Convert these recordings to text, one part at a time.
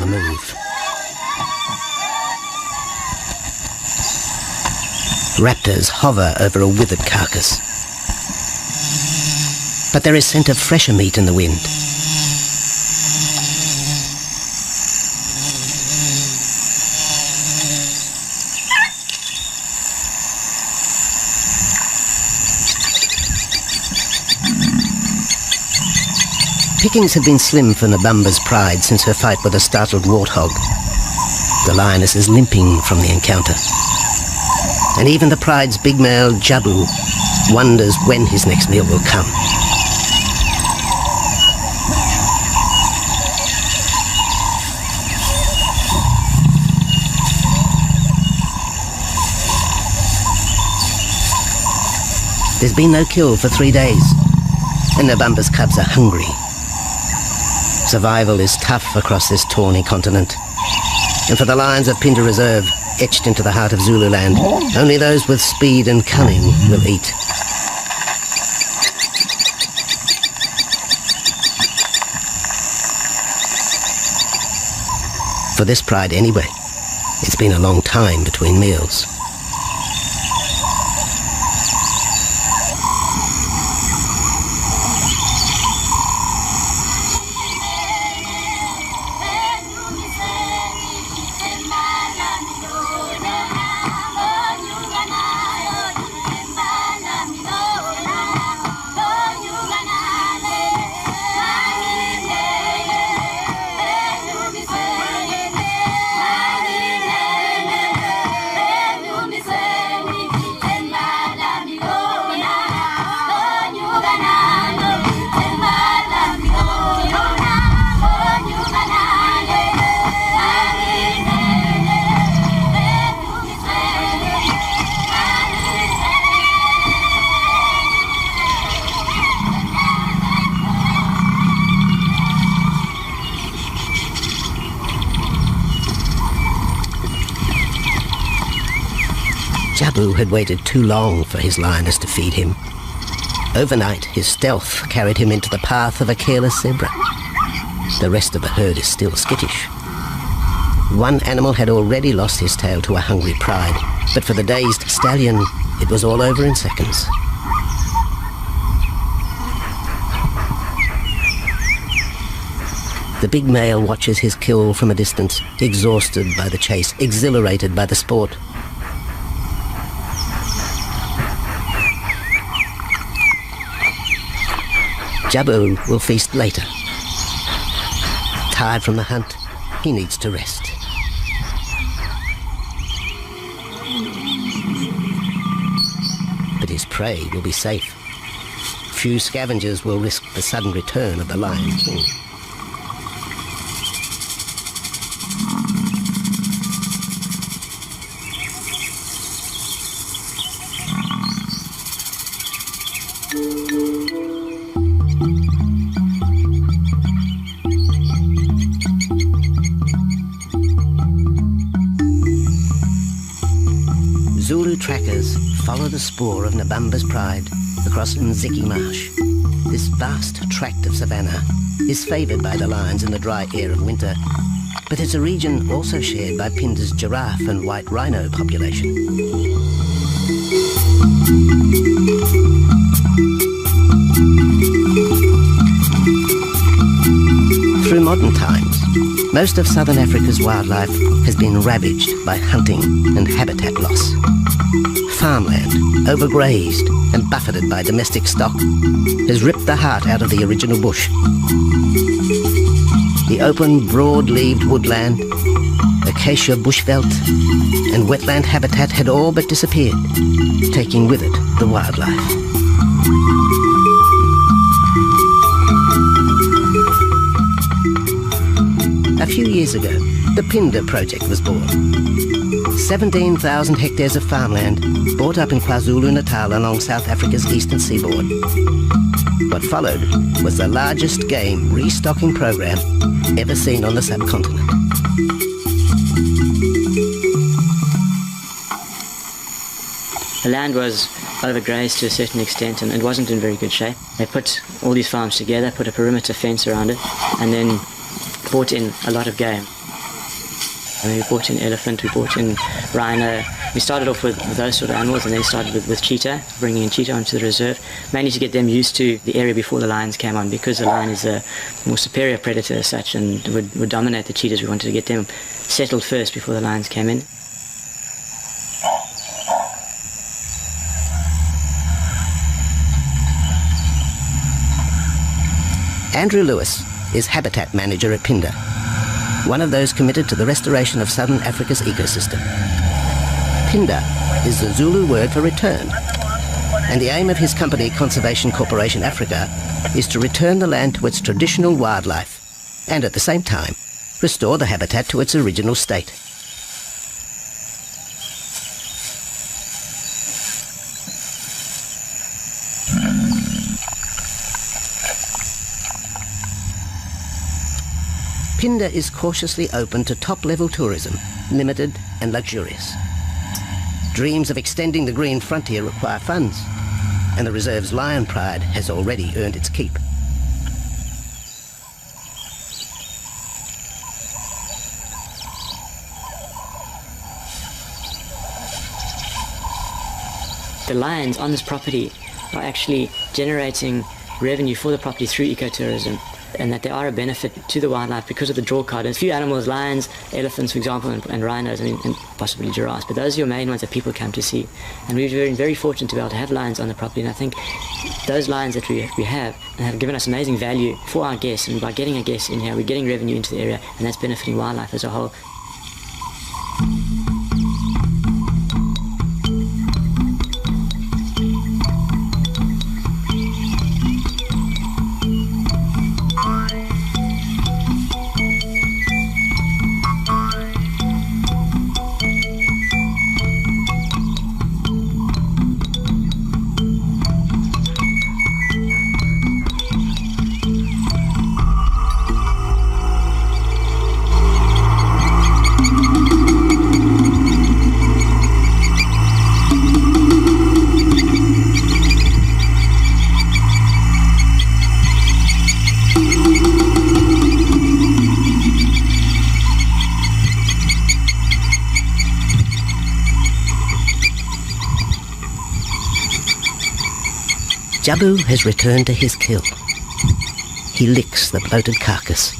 the move. Raptors hover over a withered carcass. But there is scent of fresher meat in the wind. Pickings have been slim for Nabamba's pride since her fight with a startled warthog. The lioness is limping from the encounter. And even the pride's big male, Jabu, wonders when his next meal will come. There's been no kill for 3 days, and Nabamba's cubs are hungry. Survival is tough across this tawny continent, and for the lions of Pinda Reserve, etched into the heart of Zululand, only those with speed and cunning will eat. For this pride anyway, it's been a long time between meals. Jabu had waited too long for his lioness to feed him. Overnight, his stealth carried him into the path of a careless zebra. The rest of the herd is still skittish. One animal had already lost his tail to a hungry pride, but for the dazed stallion, it was all over in seconds. The big male watches his kill from a distance, exhausted by the chase, exhilarated by the sport. Jabu will feast later. Tired from the hunt, he needs to rest. But his prey will be safe. Few scavengers will risk the sudden return of the Lion King. Zulu trackers follow the spoor of Nabamba's pride across Nziki Marsh. This vast tract of savanna is favoured by the lions in the dry air of winter, but it's a region also shared by Pinda's giraffe and white rhino population. Through modern times, most of southern Africa's wildlife has been ravaged by hunting and habitat loss. Farmland, overgrazed and buffeted by domestic stock, has ripped the heart out of the original bush. The open, broad-leaved woodland, acacia bushveld, and wetland habitat had all but disappeared, taking with it the wildlife. A few years ago, the Pinda project was born. 17,000 hectares of farmland bought up in KwaZulu-Natal along South Africa's eastern seaboard. What followed was the largest game restocking program ever seen on the subcontinent. The land was overgrazed to a certain extent and it wasn't in very good shape. They put all these farms together, put a perimeter fence around it, and then brought in a lot of game. I mean, we brought in elephant, we brought in rhino. We started off with those sort of animals, and then started with cheetah, bringing in cheetah onto the reserve, mainly to get them used to the area before the lions came on, because the lion is a more superior predator as such and would dominate the cheetahs. We wanted to get them settled first before the lions came in. Andrew Lewis is habitat manager at Pinda, one of those committed to the restoration of southern Africa's ecosystem. Pinda is the Zulu word for return, and the aim of his company, Conservation Corporation Africa, is to return the land to its traditional wildlife and at the same time restore the habitat to its original state. Pinda is cautiously open to top-level tourism, limited and luxurious. Dreams of extending the green frontier require funds, and the reserve's lion pride has already earned its keep. The lions on this property are actually generating revenue for the property through ecotourism, and that they are a benefit to the wildlife because of the draw card. And a few animals, lions, elephants, for example, and rhinos, and possibly giraffes, but those are your main ones that people come to see. And we've been very fortunate to be able to have lions on the property, and I think those lions that we have given us amazing value for our guests, and by getting our guests in here, we're getting revenue into the area, and that's benefiting wildlife as a whole. Jabu has returned to his kill. He licks the bloated carcass,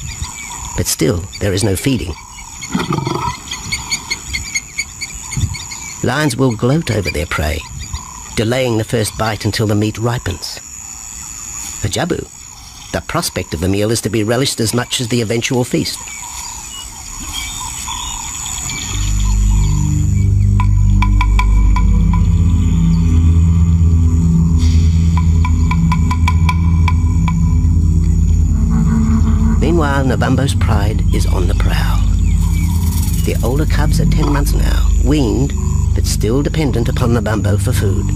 but still there is no feeding. Lions will gloat over their prey, delaying the first bite until the meat ripens. For Jabu, the prospect of the meal is to be relished as much as the eventual feast. Meanwhile, Nabambo's pride is on the prowl. The older cubs are 10 months now, weaned, but still dependent upon Nabambo for food.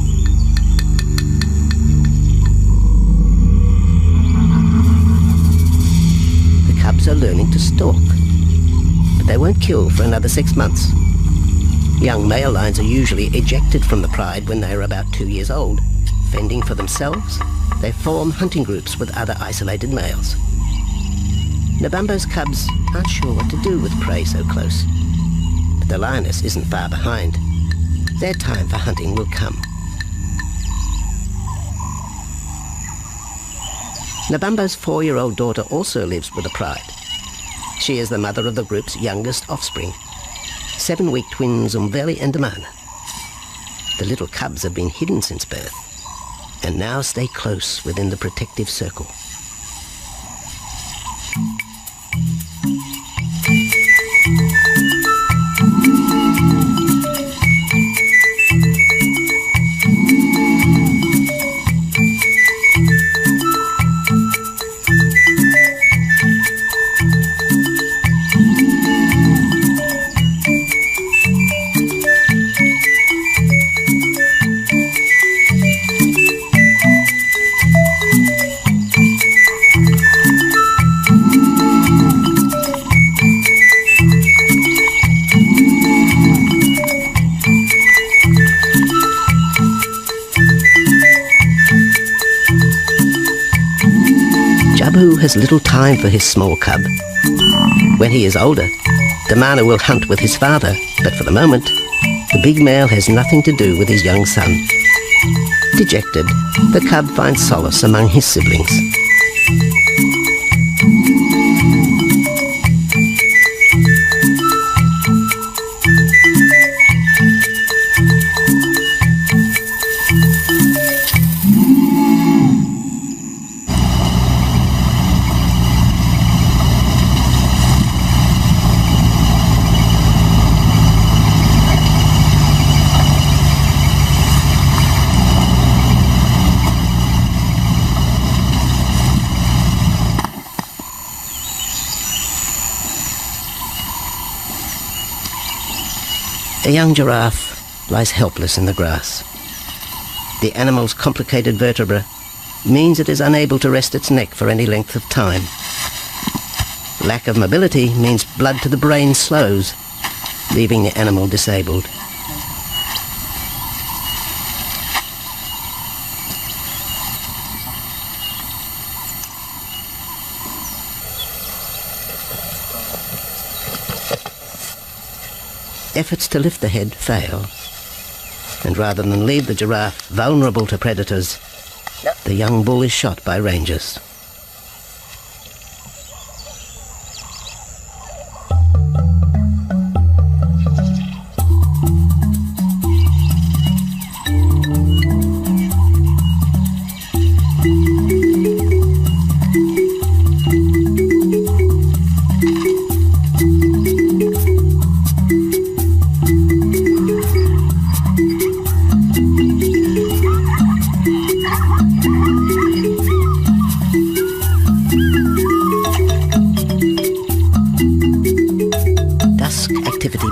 The cubs are learning to stalk, but they won't kill for another 6 months. Young male lions are usually ejected from the pride when they are about 2 years old. Fending for themselves, they form hunting groups with other isolated males. Nabambo's cubs aren't sure what to do with prey so close, but the lioness isn't far behind. Their time for hunting will come. Nabambo's 4-year-old daughter also lives with the pride. She is the mother of the group's youngest offspring, 7-week twins Umveli and Damana. The little cubs have been hidden since birth, and now stay close within the protective circle. Jabu has little time for his small cub. When he is older, the mana will hunt with his father, but for the moment, the big male has nothing to do with his young son. Dejected, the cub finds solace among his siblings. A young giraffe lies helpless in the grass. The animal's complicated vertebra means it is unable to rest its neck for any length of time. Lack of mobility means blood to the brain slows, leaving the animal disabled. Efforts to lift the head fail, and rather than leave the giraffe vulnerable to predators, the young bull is shot by rangers.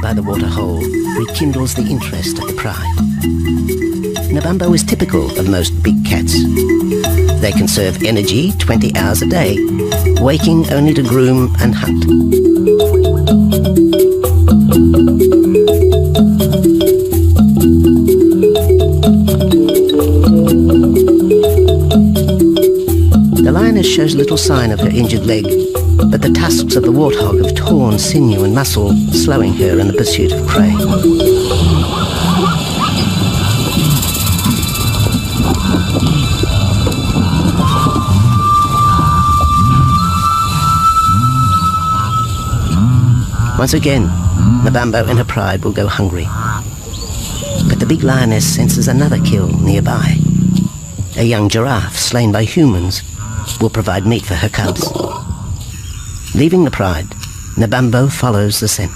By the waterhole rekindles the interest of the pride. Nabambo is typical of most big cats. They conserve energy 20 hours a day, waking only to groom and hunt. The lioness shows little sign of her injured leg, but the tusks of the warthog have torn sinew and muscle, slowing her in the pursuit of prey. Once again, Nabambo in her pride will go hungry. But the big lioness senses another kill nearby. A young giraffe slain by humans will provide meat for her cubs. Leaving the pride, Nabambo follows the scent.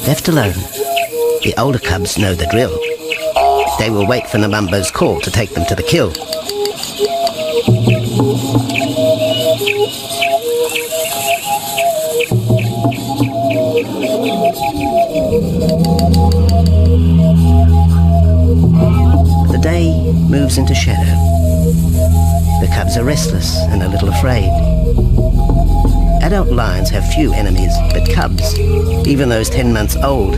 Left alone, the older cubs know the drill. They will wait for Nabambo's call to take them to the kill. The day moves into shadow. The cubs are restless and a little afraid. Adult lions have few enemies, but cubs, even those 10 months old,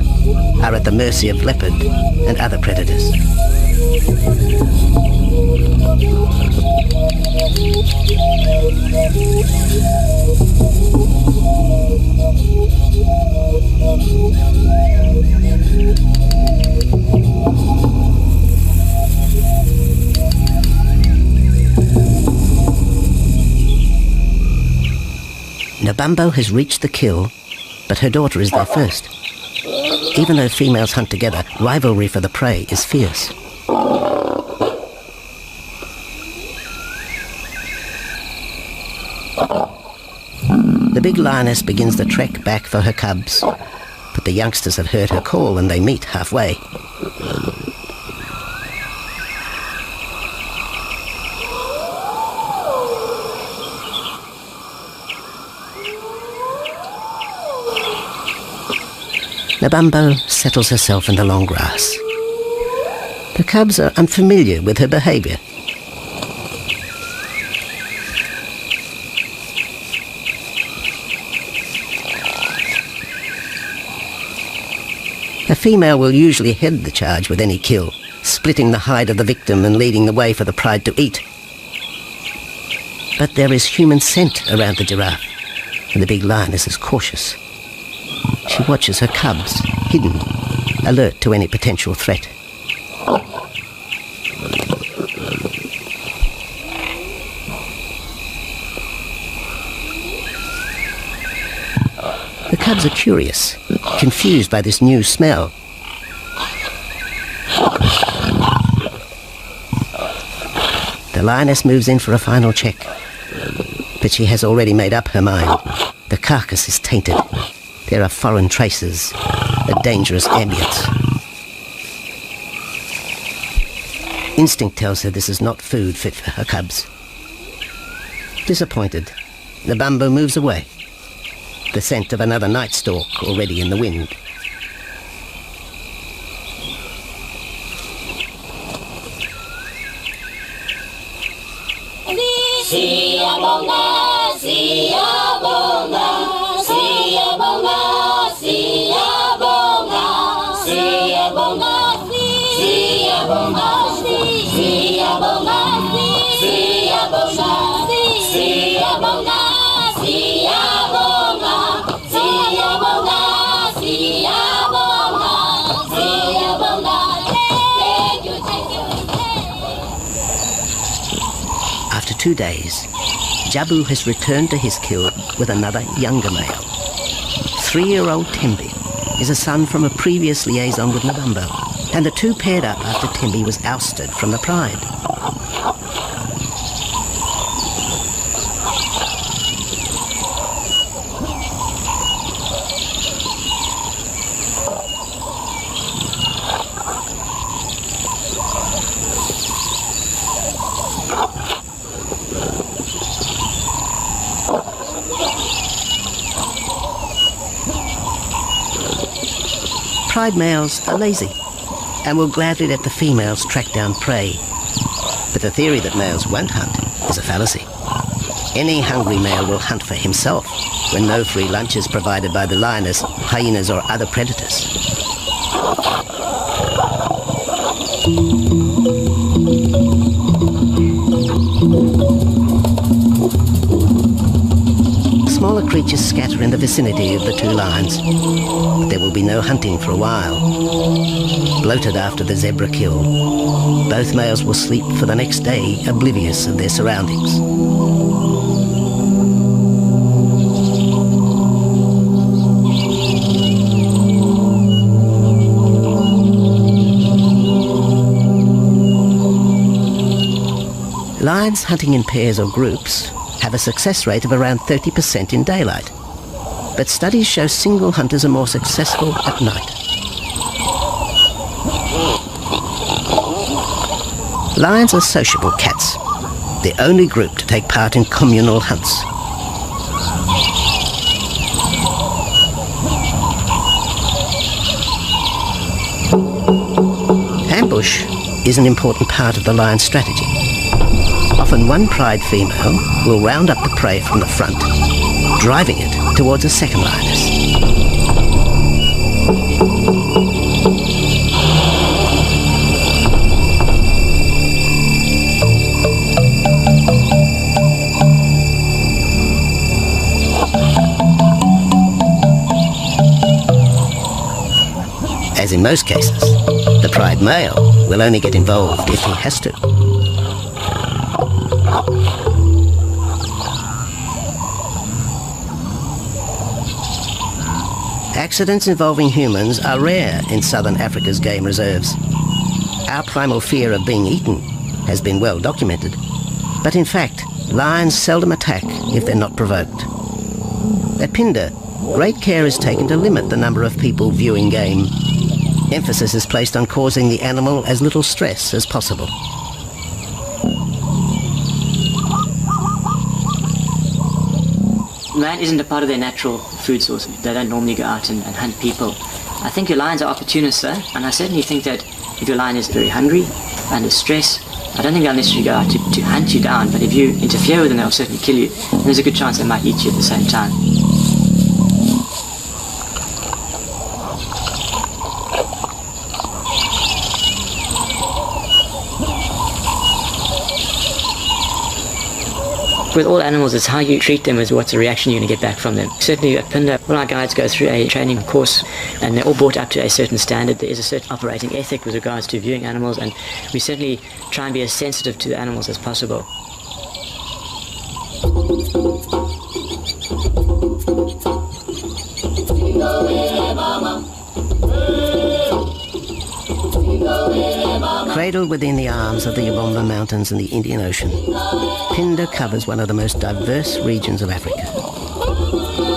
are at the mercy of leopard and other predators. Nabambo has reached the kill, but her daughter is there first. Even though females hunt together, rivalry for the prey is fierce. The big lioness begins the trek back for her cubs, but the youngsters have heard her call and they meet halfway. Nabambo settles herself in the long grass. The cubs are unfamiliar with her behavior, A female will usually head the charge with any kill, splitting the hide of the victim and leading the way for the pride to eat. But there is human scent around the giraffe, and the big lioness is cautious. She watches her cubs, hidden, alert to any potential threat. The cubs are curious, confused by this new smell. The lioness moves in for a final check, but she has already made up her mind. The carcass is tainted. There are foreign traces, a dangerous ambience. Instinct tells her this is not food fit for her cubs. Disappointed, the bumbo moves away, the scent of another night stalk already in the wind. After 2 days, Jabu has returned to his kill with another younger male. 3-year-old Tembi is a son from a previous liaison with Nabumbo, and the two paired up after Tembi was ousted from the pride. Pride males are lazy and will gladly let the females track down prey. But the theory that males won't hunt is a fallacy. Any hungry male will hunt for himself when no free lunch is provided by the lioness, hyenas or other predators. Smaller creatures scatter in the vicinity of the two lions. There will be no hunting for a while. Bloated after the zebra kill, both males will sleep for the next day, oblivious of their surroundings. Lions hunting in pairs or groups have a success rate of around 30% in daylight, but studies show single hunters are more successful at night. Lions are sociable cats, the only group to take part in communal hunts. Ambush is an important part of the lion's strategy. Often one pride female will round up the prey from the front, driving it towards a second lioness. As in most cases, the pride male will only get involved if he has to. Accidents involving humans are rare in southern Africa's game reserves. Our primal fear of being eaten has been well documented, but in fact, lions seldom attack if they're not provoked. At Pinda, great care is taken to limit the number of people viewing game. Emphasis is placed on causing the animal as little stress as possible. Land isn't a part of their natural food source. They don't normally go out and hunt people. I think your lions are opportunists, though, and I certainly think that if your lion is very hungry, under stress, I don't think they'll necessarily go out to hunt you down, but if you interfere with them, they'll certainly kill you, and there's a good chance they might eat you at the same time. With all animals, it's how you treat them is what's the reaction you're going to get back from them. Certainly at Pinda, all our guides go through a training course and they're all brought up to a certain standard. There is a certain operating ethic with regards to viewing animals, and we certainly try and be as sensitive to the animals as possible. Cradled within the arms of the Yabomba Mountains and the Indian Ocean, Pinda covers one of the most diverse regions of Africa.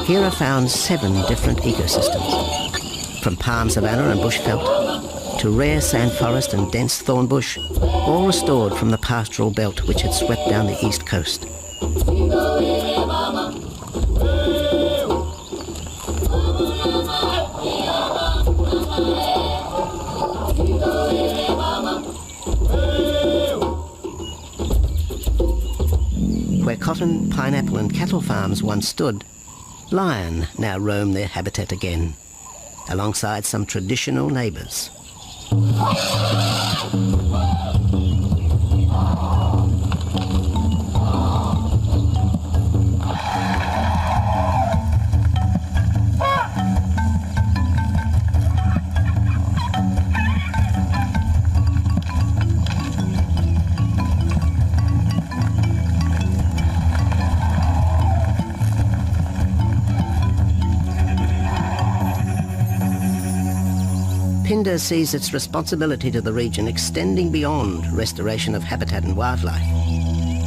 Here are found 7 different ecosystems, from palm savanna and bushveld to rare sand forest and dense thorn bush, all restored from the pastoral belt which had swept down the east coast. Where cotton, pineapple and cattle farms once stood, lion now roam their habitat again, alongside some traditional neighbours. Pinda sees its responsibility to the region extending beyond restoration of habitat and wildlife.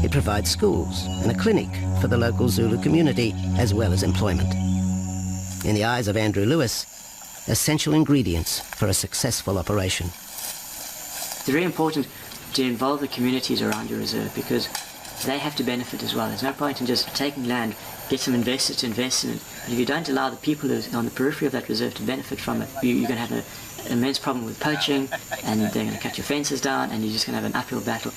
It provides schools and a clinic for the local Zulu community, as well as employment. In the eyes of Andrew Lewis, essential ingredients for a successful operation. It's very important to involve the communities around your reserve because they have to benefit as well. There's no point in just taking land, get some investors to invest in it. But if you don't allow the people who are on the periphery of that reserve to benefit from it, you're going to have an immense problem with poaching, and they're going to cut your fences down, and you're just going to have an uphill battle.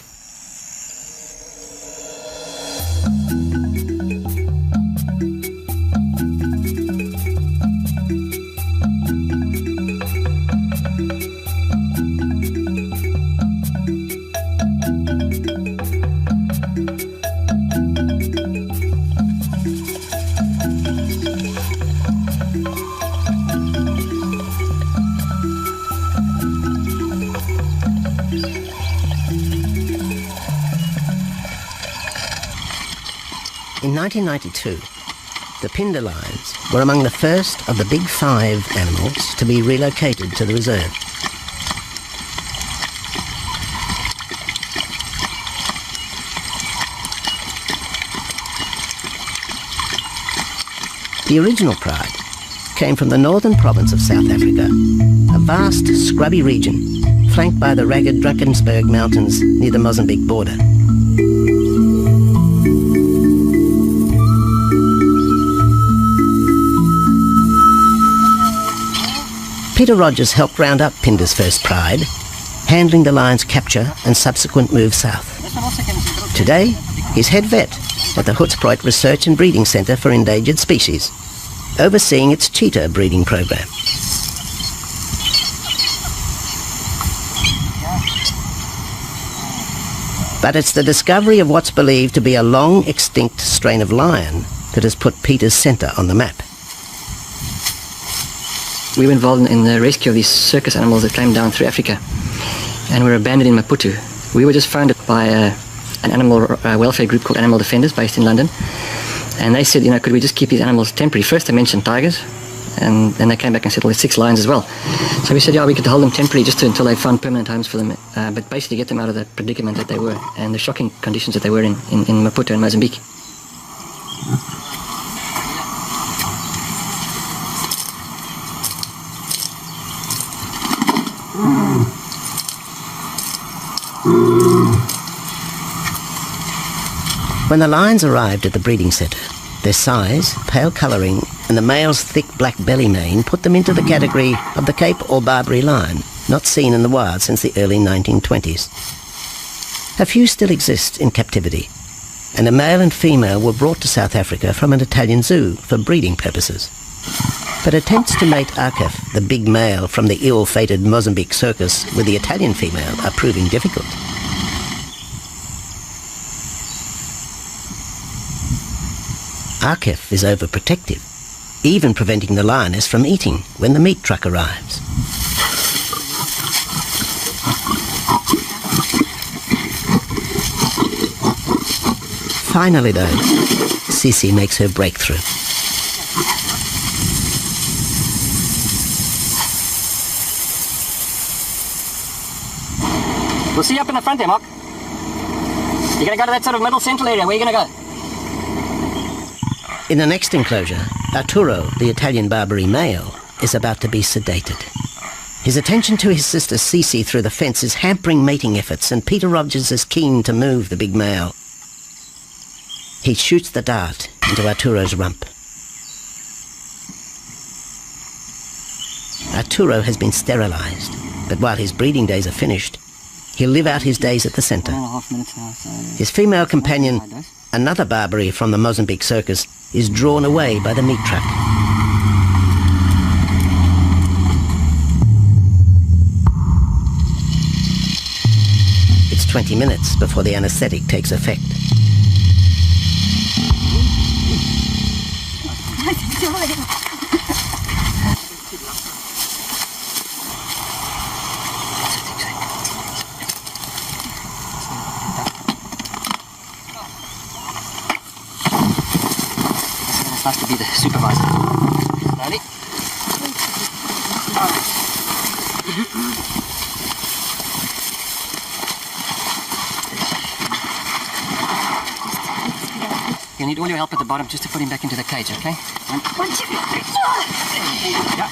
In 1992, the Pinda lions were among the first of the big 5 animals to be relocated to the reserve. The original pride came from the northern province of South Africa, a vast scrubby region flanked by the ragged Drakensberg Mountains near the Mozambique border. Peter Rogers helped round up Pinda's first pride, handling the lion's capture and subsequent move south. Today, he's head vet at the Hoedspruit Research and Breeding Centre for Endangered Species, overseeing its cheetah breeding program. But it's the discovery of what's believed to be a long-extinct strain of lion that has put Peter's centre on the map. We were involved in the rescue of these circus animals that came down through Africa and were abandoned in Maputo. We were just founded by an animal welfare group called Animal Defenders based in London, and they said, could we just keep these animals temporary? First they mentioned tigers, and then they came back and said, well, there's 6 lions as well. So we said, yeah, we could hold them temporary just until they found permanent homes for them, but basically get them out of the predicament that they were and the shocking conditions that they were in Maputo and Mozambique. When the lions arrived at the breeding centre, their size, pale colouring and the male's thick black belly mane put them into the category of the Cape or Barbary lion, not seen in the wild since the early 1920s. A few still exist in captivity, and a male and female were brought to South Africa from an Italian zoo for breeding purposes. But attempts to mate Akef, the big male from the ill-fated Mozambique circus, with the Italian female are proving difficult. Arketh is overprotective, even preventing the lioness from eating when the meat truck arrives. Finally, though, Sissy makes her breakthrough. We'll see you up in the front there, Mark. You're going to go to that sort of middle central area. Where are you going to go? In the next enclosure, Arturo, the Italian Barbary male, is about to be sedated. His attention to his sister Cece through the fence is hampering mating efforts, and Peter Rogers is keen to move the big male. He shoots the dart into Arturo's rump. Arturo has been sterilized, but while his breeding days are finished, he'll live out his days at the centre. 1.5 minutes now, so... His female companion, another Barbary from the Mozambique circus, is drawn away by the meat truck. It's 20 minutes before the anaesthetic takes effect. It's nice to be the supervisor. Slowly. You need all your help at the bottom just to put him back into the cage, okay? One, two, yeah.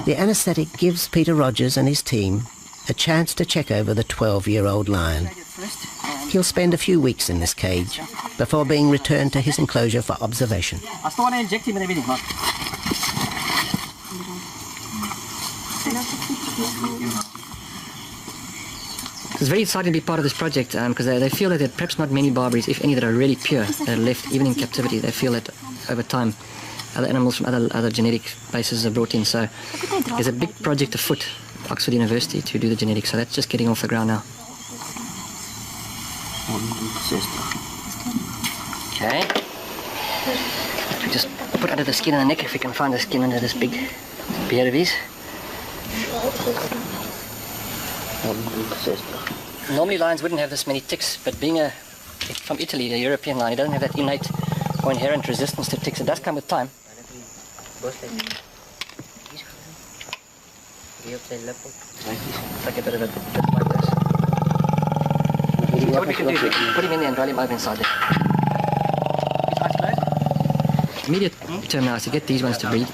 The anaesthetic gives Peter Rogers and his team a chance to check over the 12-year-old lion. He'll spend a few weeks in this cage before being returned to his enclosure for observation. I still want to inject him and everything, Mark. It's very exciting to be part of this project because they feel that there are perhaps not many Barbaries, if any, that are really pure, that are left even in captivity. They feel that over time other animals from other genetic bases are brought in. So there's a big project afoot at Oxford University to do the genetics. So that's just getting off the ground now. Okay. We just put under the skin on the neck if we can find the skin under this big beard of his. Normally lions wouldn't have this many ticks, but being from Italy, the European lion, he doesn't have that innate or inherent resistance to ticks. It does come with time. Like a bit of a bit like this. So what we can do is we can put him in there and roll him over inside there. Immediate term now is to get these ones to breed.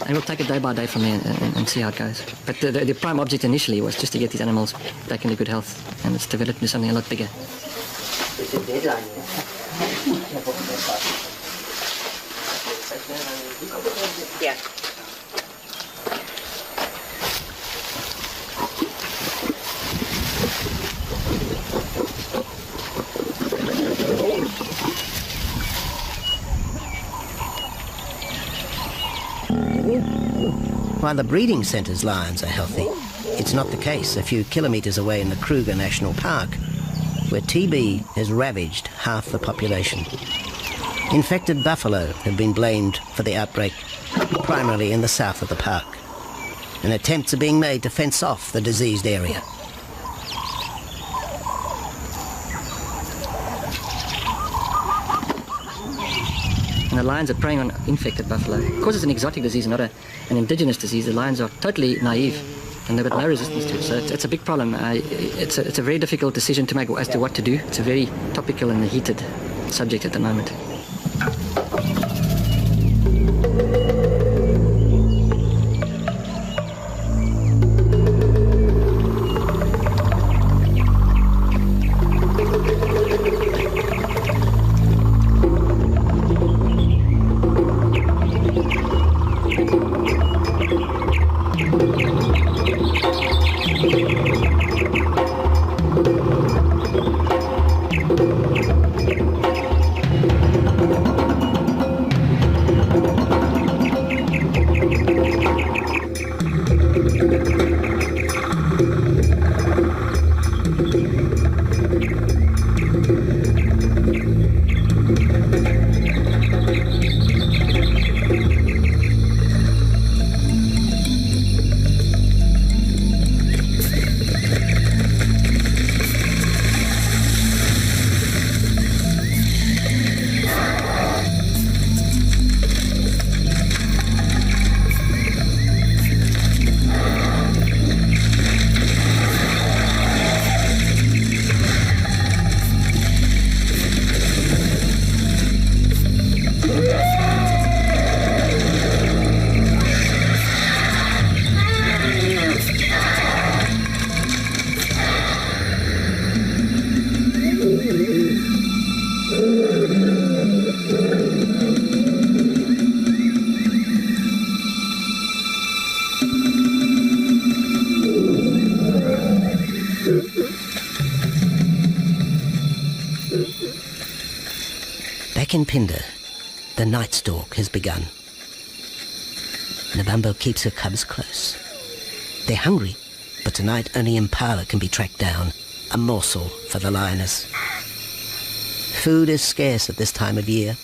And we'll take it day by day from there and see how it goes. But the prime object initially was just to get these animals back into good health, and it's developed into something a lot bigger. Yeah. While the breeding centre's lions are healthy, it's not the case a few kilometres away in the Kruger National Park, where TB has ravaged half the population. Infected buffalo have been blamed for the outbreak, primarily in the south of the park, and attempts are being made to fence off the diseased area. And the lions are preying on infected buffalo. Because it's an exotic disease, not an indigenous disease, the lions are totally naive and they've got no resistance to it. So it's a big problem. It's a very difficult decision to make as to what to do. It's a very topical and heated subject at the moment. Back in Phinda, the night stalk has begun. Nabambo keeps her cubs close. They're hungry, but tonight only Impala can be tracked down, a morsel for the lioness. Food is scarce at this time of year,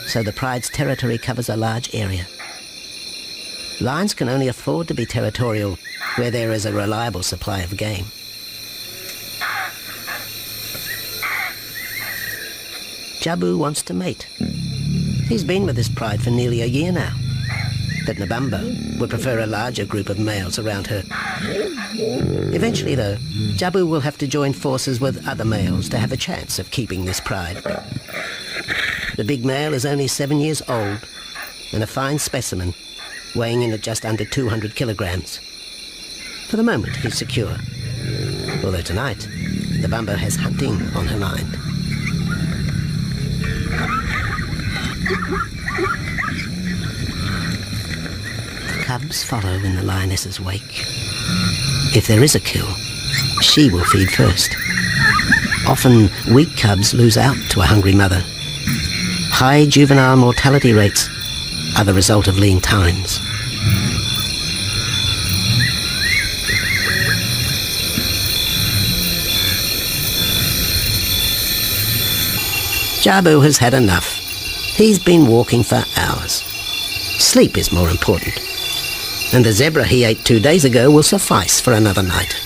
so the pride's territory covers a large area. Lions can only afford to be territorial where there is a reliable supply of game. Jabu wants to mate. He's been with his pride for nearly a year now. But Nabambo would prefer a larger group of males around her. Eventually, though, Jabu will have to join forces with other males to have a chance of keeping this pride. The big male is only 7 years old and a fine specimen, weighing in at just under 200 kilograms. For the moment, he's secure. Although tonight, Nabambo has hunting on her mind. The cubs follow in the lioness's wake. If there is a kill, she will feed first. Often, weak cubs lose out to a hungry mother. High juvenile mortality rates are the result of lean times. Jabu has had enough. He's been walking for hours. Sleep is more important. And the zebra he ate 2 days ago will suffice for another night.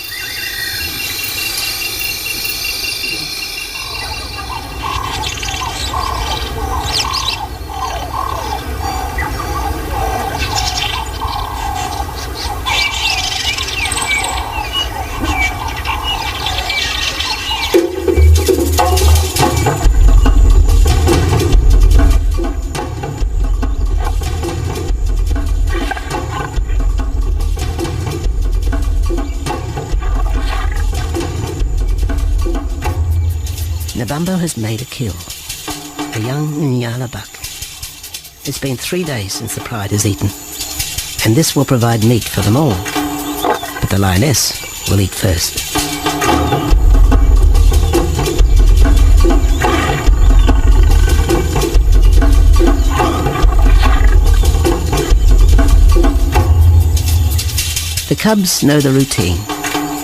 Nabambo has made a kill, a young Nyala buck. It's been 3 days since the pride has eaten, and this will provide meat for them all. But the lioness will eat first. The cubs know the routine.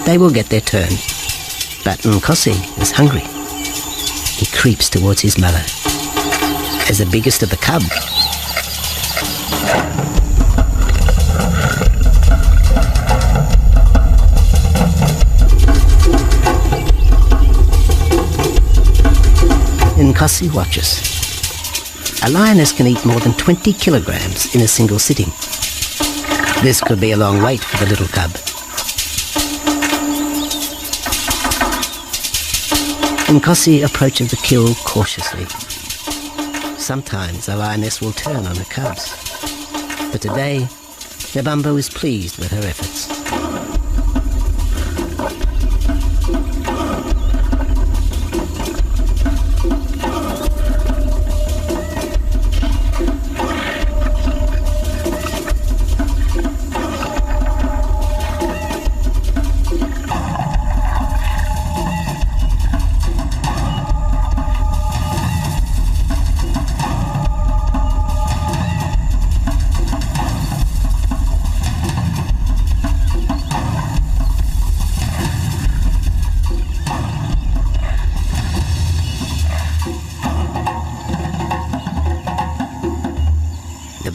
They will get their turn. But Nkosi is hungry. He creeps towards his mother. As the biggest of the cub, Nkosi watches. A lioness can eat more than 20 kilograms in a single sitting. This could be a long wait for the little cub. Nkosi approaches the kill cautiously. Sometimes a lioness will turn on her cubs. But today, Nabambo is pleased with her efforts.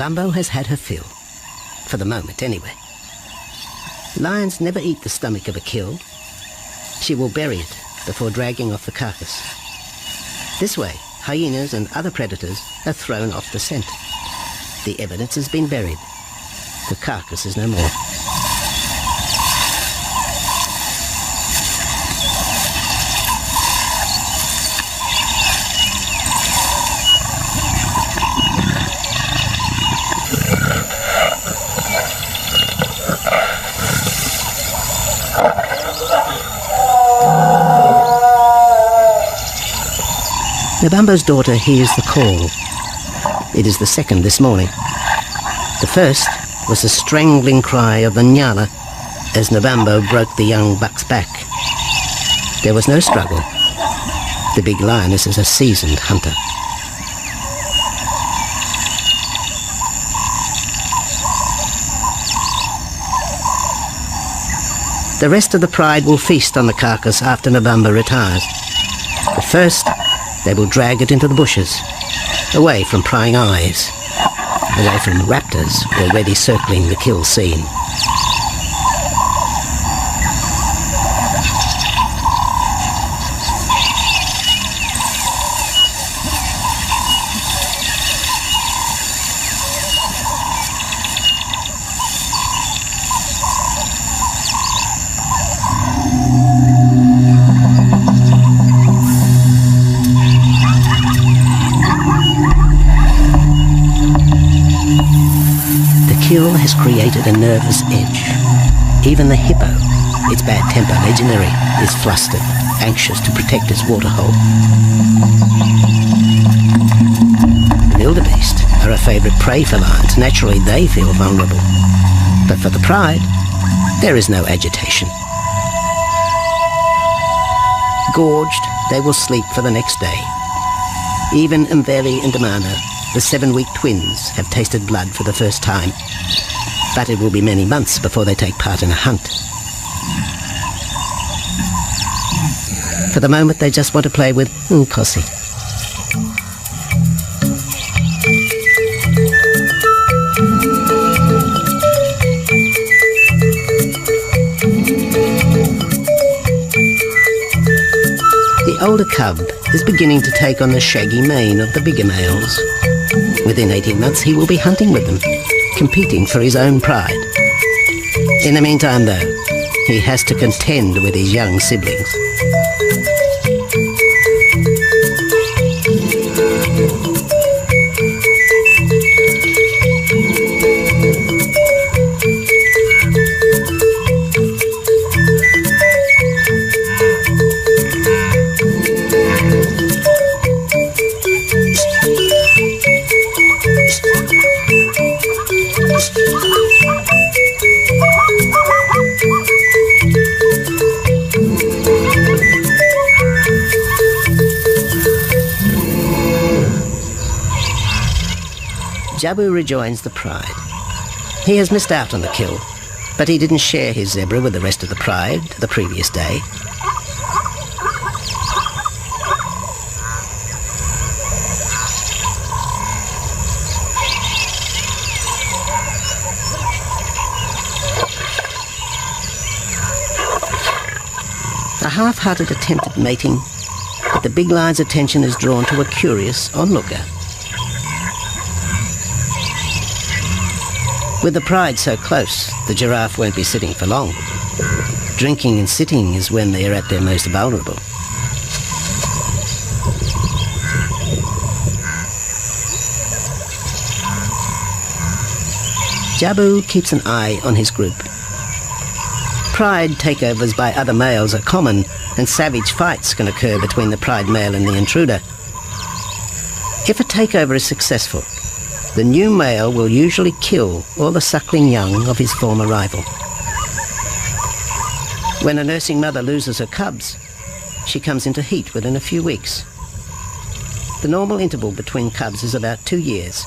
Nabambo has had her fill. For the moment, anyway. Lions never eat the stomach of a kill. She will bury it before dragging off the carcass. This way, hyenas and other predators are thrown off the scent. The evidence has been buried. The carcass is no more. Nabambo's daughter hears the call. It is the second this morning. The first was the strangling cry of the Nyala as Nabambo broke the young buck's back. There was no struggle. The big lioness is a seasoned hunter. The rest of the pride will feast on the carcass after Nabambo retires. But first, they will drag it into the bushes, away from prying eyes, away from raptors already circling the kill scene. Kill has created a nervous edge. Even the hippo, its bad temper legendary, is flustered, anxious to protect its waterhole. The wildebeest are a favourite prey for lions. Naturally, they feel vulnerable. But for the pride, there is no agitation. Gorged, they will sleep for the next day. Even Mveli and Damana, the 7-week twins, have tasted blood for the first time. But it will be many months before they take part in a hunt. For the moment, they just want to play with Nkosi. The older cub is beginning to take on the shaggy mane of the bigger males. Within 18 months, he will be hunting with them, competing for his own pride. In the meantime, though, he has to contend with his young siblings. Jabu rejoins the pride. He has missed out on the kill, but he didn't share his zebra with the rest of the pride the previous day. A half-hearted attempt at mating, but the big lion's attention is drawn to a curious onlooker. With the pride so close, the giraffe won't be sitting for long. Drinking and sitting is when they are at their most vulnerable. Jabu keeps an eye on his group. Pride takeovers by other males are common, and savage fights can occur between the pride male and the intruder. If a takeover is successful, the new male will usually kill all the suckling young of his former rival. When a nursing mother loses her cubs, she comes into heat within a few weeks. The normal interval between cubs is about 2 years,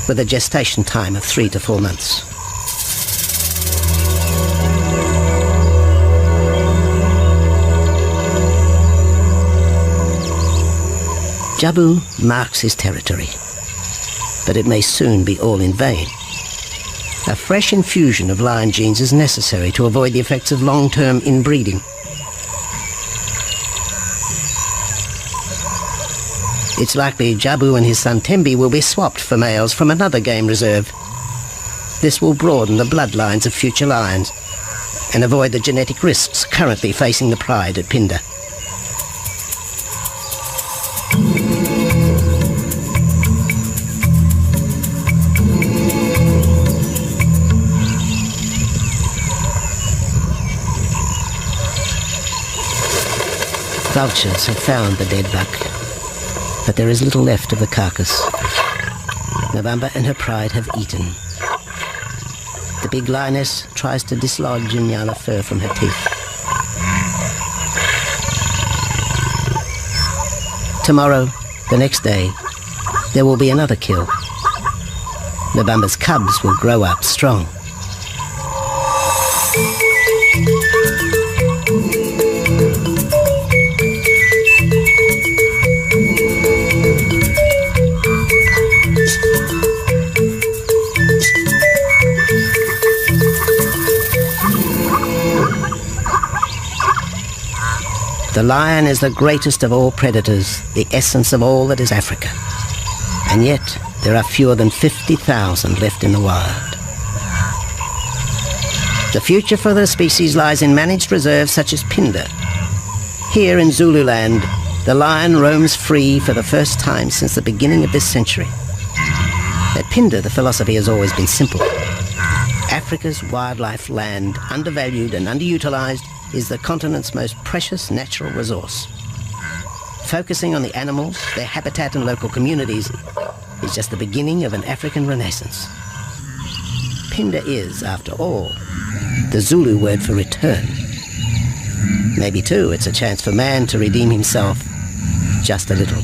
with a gestation time of 3 to 4 months. Jabu marks his territory. but it may soon be all in vain. A fresh infusion of lion genes is necessary to avoid the effects of long-term inbreeding. It's likely Jabu and his son Tembi will be swapped for males from another game reserve. This will broaden the bloodlines of future lions and avoid the genetic risks currently facing the pride at Phinda. Vultures have found the dead buck, but there is little left of the carcass. November and her pride have eaten. The big lioness tries to dislodge Nyala fur from her teeth. Tomorrow, the next day, there will be another kill. November's cubs will grow up strong. The lion is the greatest of all predators, the essence of all that is Africa. And yet, there are fewer than 50,000 left in the wild. The future for the species lies in managed reserves such as Phinda. Here in Zululand, the lion roams free for the first time since the beginning of this century. At Phinda, the philosophy has always been simple. Africa's wildlife land, undervalued and underutilized, is the continent's most precious natural resource. Focusing on the animals, their habitat and local communities is just the beginning of an African renaissance. Phinda is, after all, the Zulu word for return. Maybe, too, it's a chance for man to redeem himself just a little.